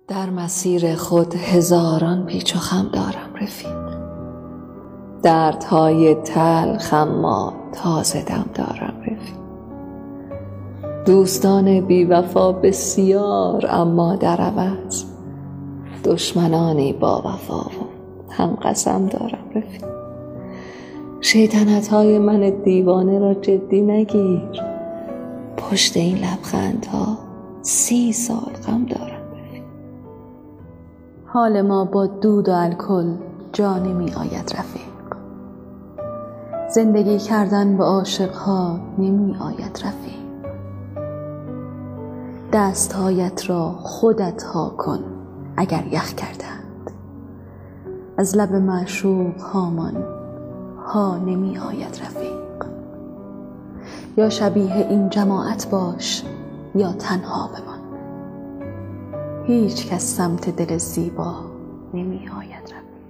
در مسیر خود هزاران پیچ و خم دارم رفیق، دردهای تلخ اما تازه دم دارم رفیق. دوستان بی وفا بسیار اما در عوض دشمنانی با وفا و هم قسم دارم رفیق. شیطنتهای من دیوانه را جدی نگیر، پشت این لبخندها 30 سال غم دارم رفیق. حال ما با دود و الکل جا نمی آید رفیق، زندگی کردن با عاشقها نمی آید رفیق. دستهایت را خودت ها کن اگر یخ کردند، از لب معشوق هامان ها نمی آید رفیق. یا شبیه این جماعت باش یا تنها بمان، هیچ کس سمت دل زیبا نمی آید رفیق.